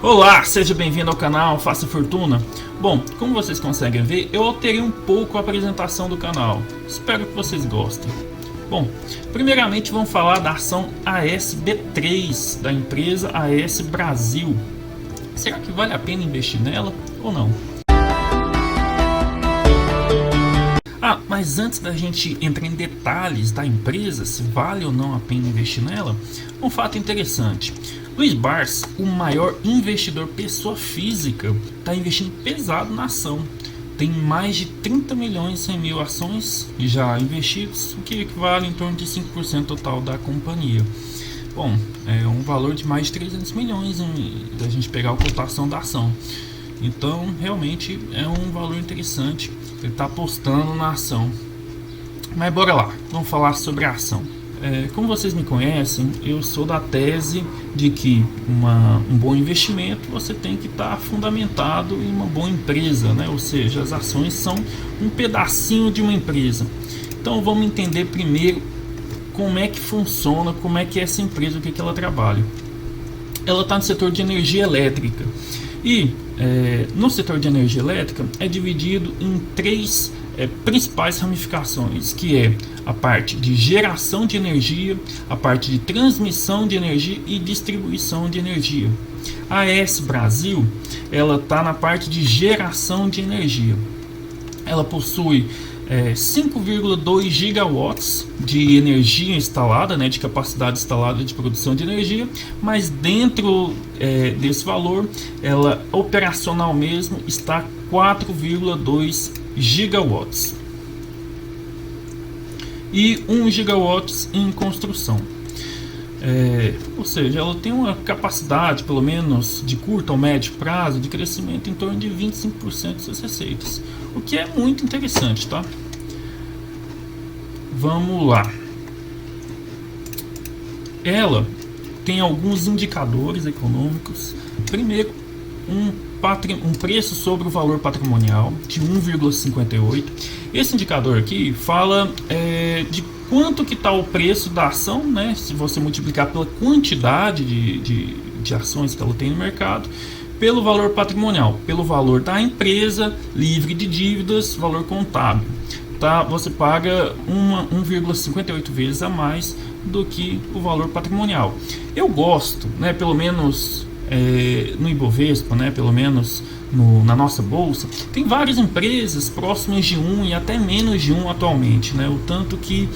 Olá, seja bem-vindo ao canal Faça Fortuna. Bom, como vocês conseguem ver, eu alterei um pouco a apresentação do canal. Espero que vocês gostem. Bom, primeiramente vamos falar da ação ASB3 da empresa AS Brasil. Será que vale a pena investir nela ou não? Mas antes da gente entrar em detalhes da empresa, se vale ou não a pena investir nela, um fato interessante. Luiz Barsi, o maior investidor pessoa física, está investindo pesado na ação. Tem mais de 30 milhões e 100 mil ações já investidas, o que equivale em torno de 5% total da companhia. Bom, é um valor de mais de 300 milhões da gente pegar a cotação da ação. Então, realmente é um valor interessante. Ele está apostando na ação. Mas bora lá, vamos falar sobre a ação. Como vocês me conhecem, eu sou da tese de que um bom investimento você tem que estar fundamentado em uma boa empresa, né? Ou seja, as ações são um pedacinho de uma empresa. Então vamos entender primeiro como é que funciona, como é que é essa empresa, o que ela trabalha. Ela está no setor de energia elétrica e no setor de energia elétrica é dividido em três principais ramificações, que é a parte de geração de energia, a parte de transmissão de energia e distribuição de energia. A AS Brasil, ela está na parte de geração de energia. Ela possui 5,2 gigawatts de energia instalada, né, de capacidade instalada de produção de energia, mas dentro desse valor, ela operacional mesmo está 4,2 gigawatts e 1 gigawatts em construção. Ou seja, ela tem uma capacidade, pelo menos de curto ou médio prazo, de crescimento em torno de 25% de suas receitas, o que é muito interessante, tá? Vamos lá. Ela tem alguns indicadores econômicos. Primeiro, um preço sobre o valor patrimonial de 1,58. Esse indicador aqui fala de quanto que está o preço da ação, né? Se você multiplicar pela quantidade de ações que ela tem no mercado, pelo valor patrimonial, pelo valor da empresa, livre de dívidas, valor contábil. Tá? Você paga 1,58 vezes a mais do que o valor patrimonial. Eu gosto, né, pelo menos no Ibovespa, né, pelo menos na nossa bolsa, tem várias empresas próximas de 1 e até menos de 1 atualmente, né, o tanto que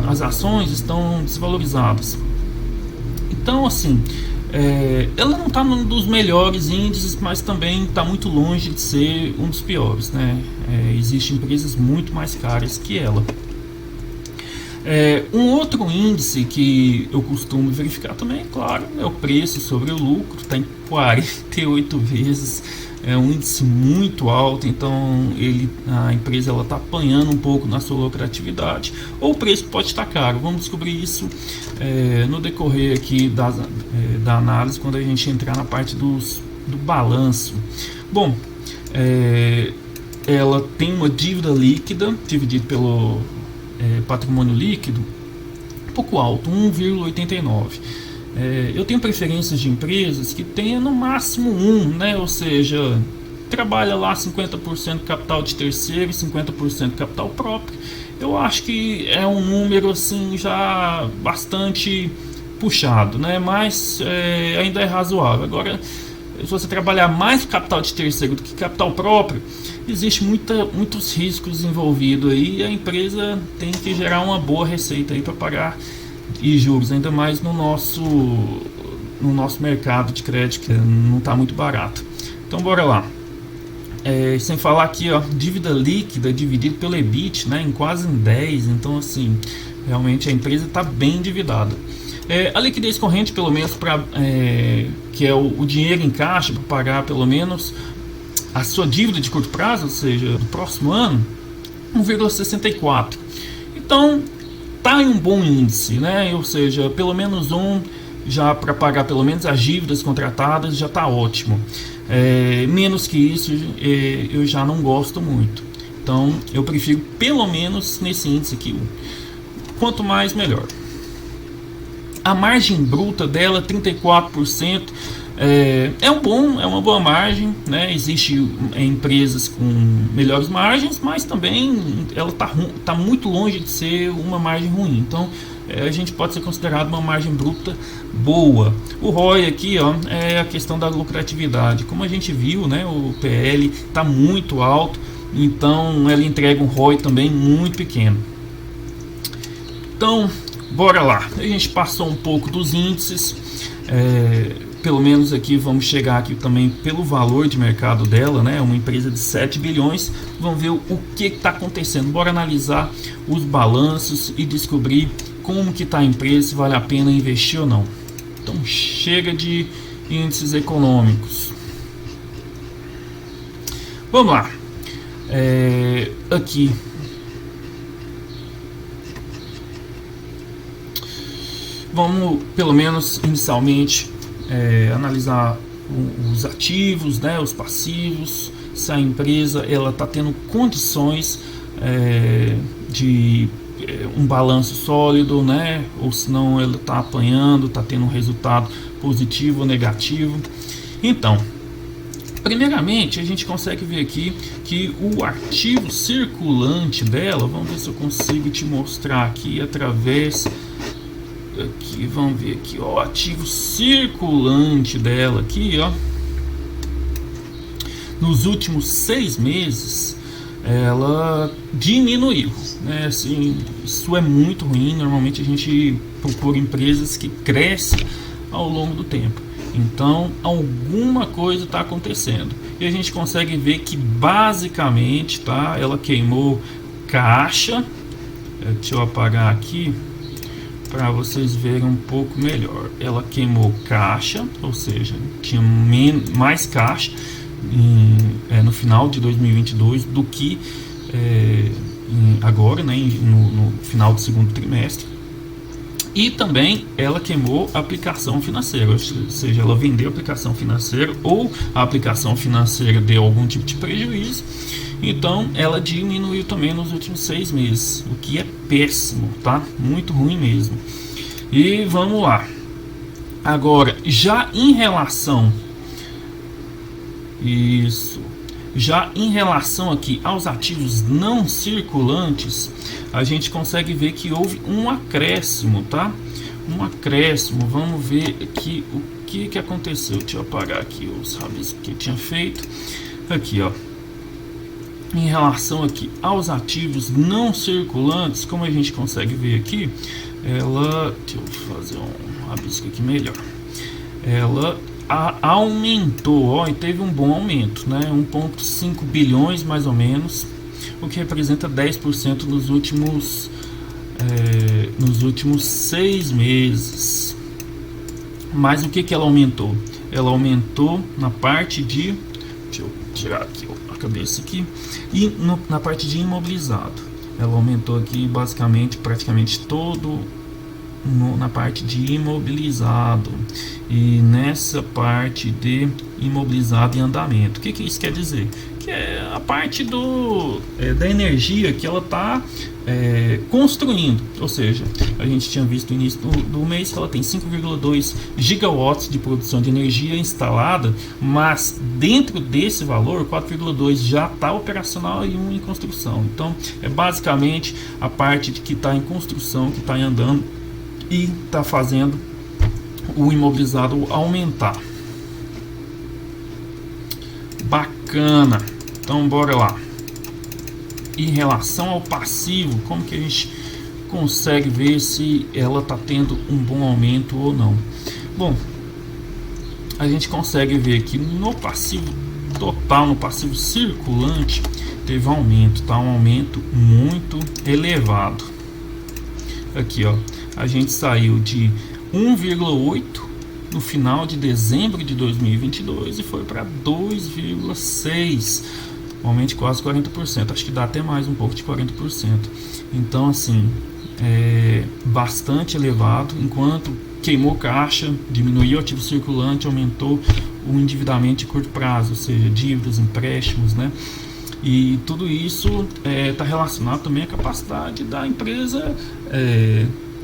as ações estão desvalorizadas. Então, assim, ela não está num dos melhores índices, mas também está muito longe de ser um dos piores, né? Existem empresas muito mais caras que ela. Um outro índice que eu costumo verificar também, claro, é o preço sobre o lucro, está em 48 vezes, é um índice muito alto, então a empresa está apanhando um pouco na sua lucratividade, ou o preço pode estar caro. Vamos descobrir isso no decorrer aqui da análise, quando a gente entrar na parte do balanço. Bom, ela tem uma dívida líquida dividida pelo patrimônio líquido um pouco alto, 1,89. Eu tenho preferências de empresas que tenha no máximo 1, né? Ou seja, trabalha lá 50% capital de terceiro e 50% capital próprio. Eu acho que é um número assim já bastante puxado, né? Mas ainda é razoável. Agora, se você trabalhar mais capital de terceiro do que capital próprio, existe muitos riscos envolvidos aí, e a empresa tem que gerar uma boa receita aí para pagar e juros, ainda mais no nosso mercado de crédito, que não está muito barato. Então bora lá. Sem falar aqui, ó, dívida líquida dividida pelo EBIT, né, em quase 10. Então, assim, realmente a empresa está bem endividada. A liquidez corrente, pelo menos, que é o dinheiro em caixa para pagar pelo menos a sua dívida de curto prazo, ou seja, do próximo ano, 1,64. Então, está em um bom índice, né? Ou seja, pelo menos já para pagar pelo menos as dívidas contratadas já está ótimo. Menos que isso eu já não gosto muito. Então, eu prefiro pelo menos nesse índice aqui. Quanto mais, melhor. A margem bruta dela 34%, É uma boa margem, né? Existe empresas com melhores margens, mas também ela tá muito longe de ser uma margem ruim. Então a gente pode ser considerado uma margem bruta boa. O ROI aqui, ó, é a questão da lucratividade. Como a gente viu, né? O PL está muito alto, então ela entrega um ROI também muito pequeno. Então, bora lá. A gente passou um pouco dos índices. Pelo menos aqui vamos chegar aqui também pelo valor de mercado dela, né? Uma empresa de 7 bilhões. Vamos ver o que está acontecendo. Bora analisar os balanços e descobrir como que está a empresa, se vale a pena investir ou não. Então chega de índices econômicos. Vamos lá. Aqui vamos pelo menos inicialmente analisar os ativos, né, os passivos, se a empresa ela está tendo condições de um balanço sólido, né, ou se não ela está apanhando, está tendo um resultado positivo ou negativo. Então, primeiramente a gente consegue ver aqui que o ativo circulante dela, vamos ver se eu consigo te mostrar aqui através aqui, vamos ver aqui, ó, o ativo circulante dela aqui, ó, nos últimos 6 meses ela diminuiu, né? Assim, isso é muito ruim. Normalmente a gente procura empresas que crescem ao longo do tempo. Então alguma coisa está acontecendo e a gente consegue ver que basicamente, tá, ela queimou caixa. Deixa eu apagar aqui para vocês verem um pouco melhor. Ela queimou caixa, ou seja, tinha mais caixa no final de 2022 do que agora, né, no final do segundo trimestre. E também ela queimou a aplicação financeira, ou seja, ela vendeu a aplicação financeira ou a aplicação financeira deu algum tipo de prejuízo. Então ela diminuiu também nos últimos 6 meses, o que é péssimo, tá? Muito ruim mesmo. E vamos lá. Agora, já em relação aqui aos ativos não circulantes, a gente consegue ver que houve um acréscimo, tá? Um acréscimo. Vamos ver aqui o que aconteceu. Deixa eu apagar aqui os rabiscos que eu tinha feito. Aqui, ó. Em relação aqui aos ativos não circulantes, como a gente consegue ver aqui, deixa eu fazer um rabisco aqui melhor. Ela aumentou, ó, e teve um bom aumento, né? 1,5 bilhões mais ou menos, o que representa 10% nos últimos 6 meses. Mas o que ela aumentou? Ela aumentou na parte de, deixa eu tirar aqui a cabeça aqui, e na parte de imobilizado. Ela aumentou aqui basicamente praticamente todo na parte de imobilizado e nessa parte de imobilizado em andamento. O que isso quer dizer? Que é a parte da energia que ela está construindo, ou seja, a gente tinha visto no início do mês que ela tem 5,2 gigawatts de produção de energia instalada, mas dentro desse valor 4,2 já está operacional e 1 em construção. Então é basicamente a parte que está em construção, que está andando e está fazendo o imobilizado aumentar. Bacana. Então bora lá. Em relação ao passivo, como que a gente consegue ver se ela está tendo um bom aumento ou não? Bom, a gente consegue ver que no passivo total, no passivo circulante, teve um aumento, tá? Um aumento muito elevado. Aqui, ó, a gente saiu de 1,8 no final de dezembro de 2022 e foi para 2,6, aumento quase 40%, acho que dá até mais um pouco de 40%. Então assim, é bastante elevado, enquanto queimou caixa, diminuiu o ativo circulante, aumentou o endividamento de curto prazo, ou seja, dívidas, empréstimos, né? E tudo isso está relacionado também à capacidade da empresa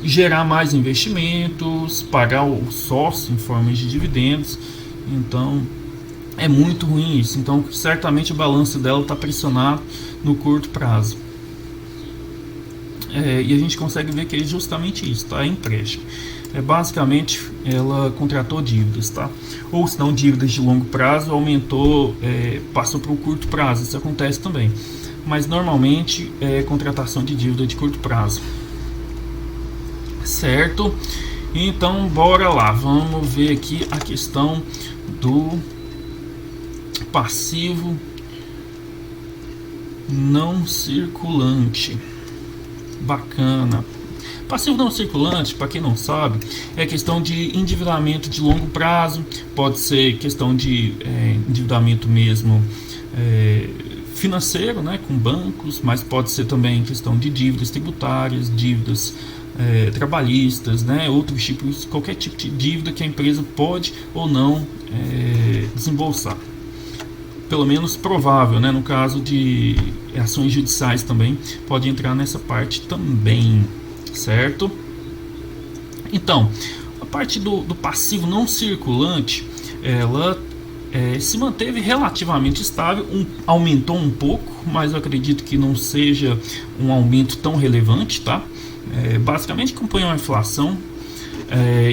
gerar mais investimentos, pagar o sócio em forma de dividendos Então é muito ruim isso. Então certamente o balanço dela está pressionado no curto prazo. E a gente consegue ver que é justamente isso, tá? É empréstimo. Basicamente ela contratou dívidas, tá? Ou se não, dívidas de longo prazo aumentou, passou para o curto prazo. Isso acontece também, mas normalmente é contratação de dívida de curto prazo, certo? Então bora lá, vamos ver aqui a questão do passivo não circulante. Bacana. Passivo não circulante, para quem não sabe, é questão de endividamento de longo prazo. Pode ser questão de endividamento mesmo financeiro, né, com bancos, mas pode ser também questão de dívidas tributárias, dívidas trabalhistas, né, outros tipos, qualquer tipo de dívida que a empresa pode ou não desembolsar. Pelo menos provável, né? No caso de ações judiciais também pode entrar nessa parte também, certo? Então, a parte do passivo não circulante, ela se manteve relativamente estável, aumentou um pouco, mas eu acredito que não seja um aumento tão relevante, tá? Basicamente acompanhou a inflação.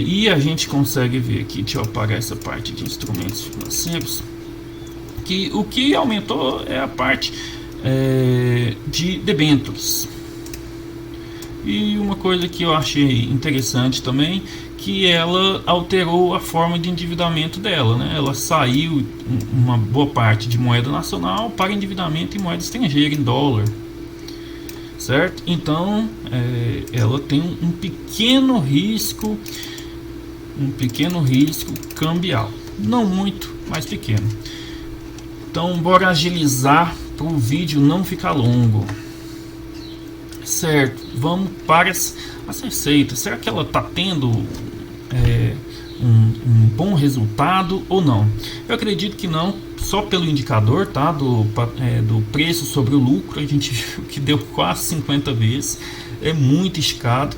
E a gente consegue ver aqui, deixa eu apagar essa parte de instrumentos financeiros, que o que aumentou é a parte de debêntures. E uma coisa que eu achei interessante também, que ela alterou a forma de endividamento dela, né? Ela saiu uma boa parte de moeda nacional para endividamento em moeda estrangeira, em dólar, certo? Então ela tem um pequeno risco cambial, não muito, mas pequeno. Então bora agilizar para o vídeo não ficar longo, certo? Vamos para as receitas. Será que ela está tendo um bom resultado ou não? Eu acredito que não, só pelo indicador, tá? Do preço sobre o lucro, a gente viu que deu quase 50 vezes, é muito esticado.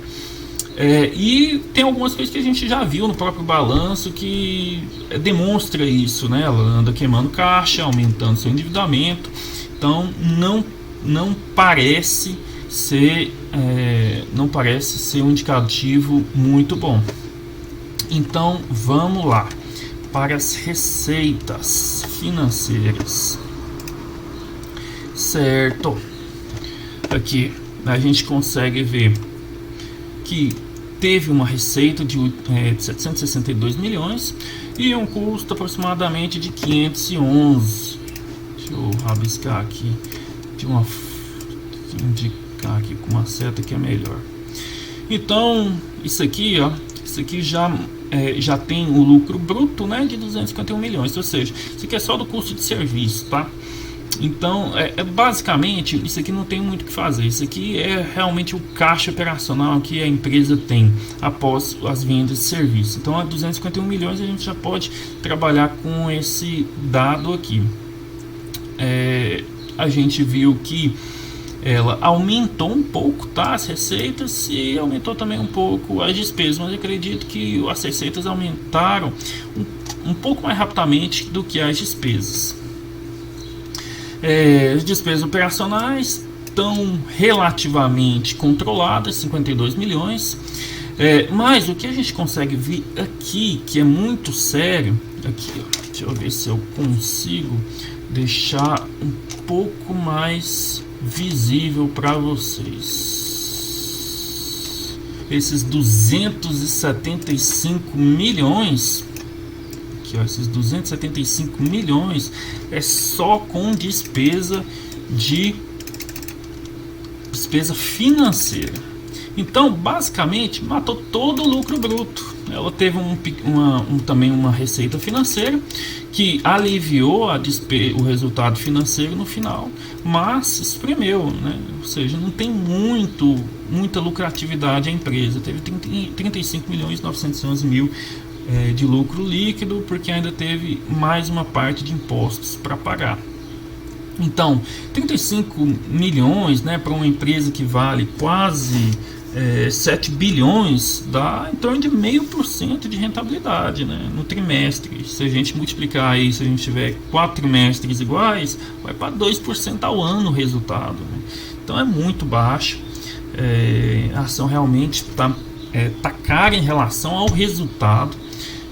E tem algumas coisas que a gente já viu no próprio balanço que demonstra isso, né? Ela anda queimando caixa, aumentando seu endividamento. Então não parece ser um indicativo muito bom. Então vamos lá para as receitas financeiras, certo? Aqui a gente consegue ver que teve uma receita de 762 milhões e um custo aproximadamente de 511. Deixa eu rabiscar aqui indicar aqui com uma seta que é melhor. Então isso aqui já tem o lucro bruto, né, de 251 milhões, ou seja, isso aqui é só do custo de serviço, tá? Então, basicamente, isso aqui não tem muito o que fazer. Isso aqui é realmente o caixa operacional que a empresa tem após as vendas de serviço. Então, a 251 milhões a gente já pode trabalhar com esse dado aqui. A gente viu que ela aumentou um pouco, tá, as receitas, e aumentou também um pouco as despesas, mas eu acredito que as receitas aumentaram um pouco mais rapidamente do que as despesas. As despesas operacionais estão relativamente controladas, 52 milhões. Mas o que a gente consegue ver aqui, que é muito sério, aqui, ó, deixa eu ver se eu consigo deixar um pouco mais visível para vocês. Esses 275 milhões, aqui, ó, esses 275 milhões é só com despesa financeira. Então, basicamente, matou todo o lucro bruto. Ela teve também uma receita financeira que aliviou o resultado financeiro no final, mas espremeu, né? Ou seja, não tem muita lucratividade a empresa. Teve 35 milhões e 911 mil de lucro líquido, porque ainda teve mais uma parte de impostos para pagar. Então, 35 milhões, né, para uma empresa que vale quase 7 bilhões dá em torno de 0,5% de rentabilidade, né, no trimestre. Se a gente multiplicar aí, se a gente tiver 4 trimestres iguais, vai para 2% ao ano o resultado, né? Então é muito baixo. A ação realmente tá cara em relação ao resultado,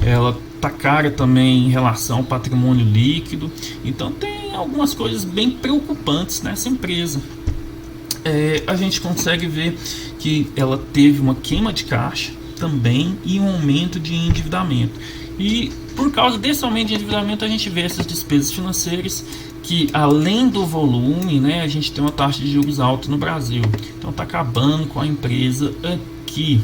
ela tá cara também em relação ao patrimônio líquido. Então tem algumas coisas bem preocupantes nessa empresa. A gente consegue ver que ela teve uma queima de caixa também e um aumento de endividamento. E por causa desse aumento de endividamento, a gente vê essas despesas financeiras que, além do volume, né, a gente tem uma taxa de juros alta no Brasil. Então está acabando com a empresa aqui.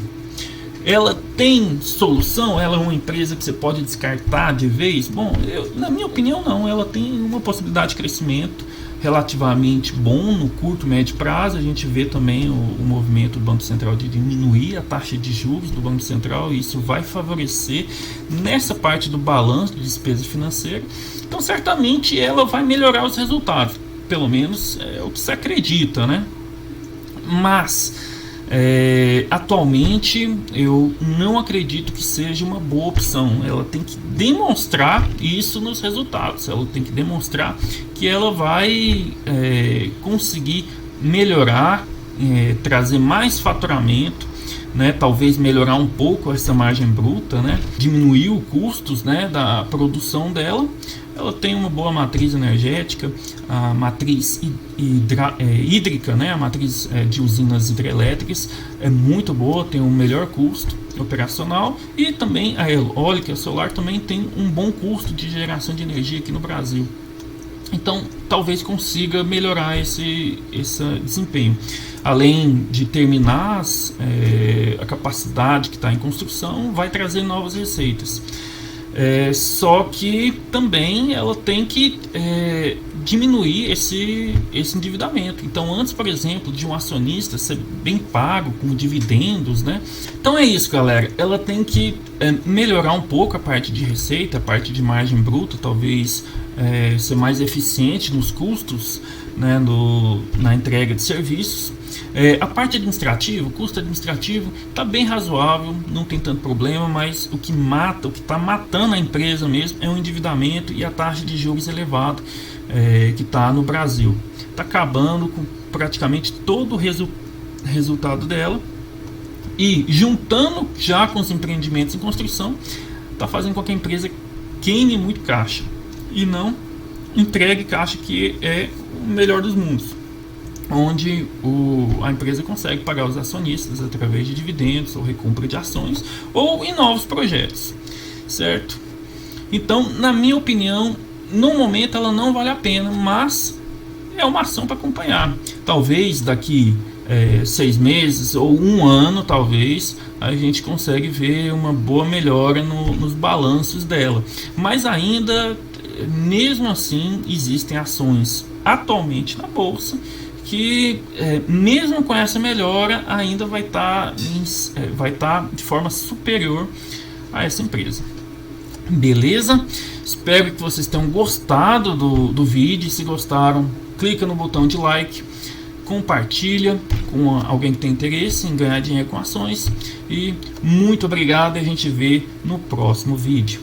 Ela tem solução? Ela é uma empresa que você pode descartar de vez? Bom, na minha opinião não. Ela tem uma possibilidade de crescimento relativamente bom no curto e médio prazo. A gente vê também o movimento do Banco Central de diminuir a taxa de juros do Banco Central, e isso vai favorecer nessa parte do balanço de despesa financeira. Então certamente ela vai melhorar os resultados, pelo menos é o que se acredita, né? Mas atualmente eu não acredito que seja uma boa opção. Ela tem que demonstrar isso nos resultados, ela tem que demonstrar que ela vai conseguir melhorar, trazer mais faturamento, né, talvez melhorar um pouco essa margem bruta, né, diminuir os custos, né, da produção dela. Ela tem uma boa matriz energética, a matriz hídrica, né, a matriz de usinas hidrelétricas é muito boa, tem um melhor custo operacional, e também a eólica solar também tem um bom custo de geração de energia aqui no Brasil. Então talvez consiga melhorar esse desempenho. Além de terminar a capacidade que está em construção, vai trazer novas receitas. Só que também ela tem que diminuir esse endividamento. Então, antes, por exemplo, de um acionista ser bem pago com dividendos, né? Então é isso, galera. Ela tem que melhorar um pouco a parte de receita, a parte de margem bruta, talvez ser mais eficiente nos custos, né, na entrega de serviços. A parte administrativa, o custo administrativo está bem razoável, não tem tanto problema, mas o que está matando a empresa mesmo é o endividamento e a taxa de juros elevada que está no Brasil. Está acabando com praticamente todo o resultado dela, e juntando já com os empreendimentos em construção, está fazendo com que a empresa queime muito caixa e não entregue caixa, que é o melhor dos mundos, onde a empresa consegue pagar os acionistas através de dividendos ou recompra de ações ou em novos projetos, certo? Então, na minha opinião, no momento ela não vale a pena, mas é uma ação para acompanhar. Talvez daqui 6 meses ou um ano, talvez a gente consegue ver uma boa melhora nos balanços dela. Mas ainda, mesmo assim, existem ações atualmente na bolsa que mesmo com essa melhora ainda vai estar de forma superior a essa empresa. Beleza? Espero que vocês tenham gostado do vídeo. Se gostaram, clica no botão de like, compartilha com alguém que tem interesse em ganhar dinheiro com ações, e muito obrigado, e a gente vê no próximo vídeo.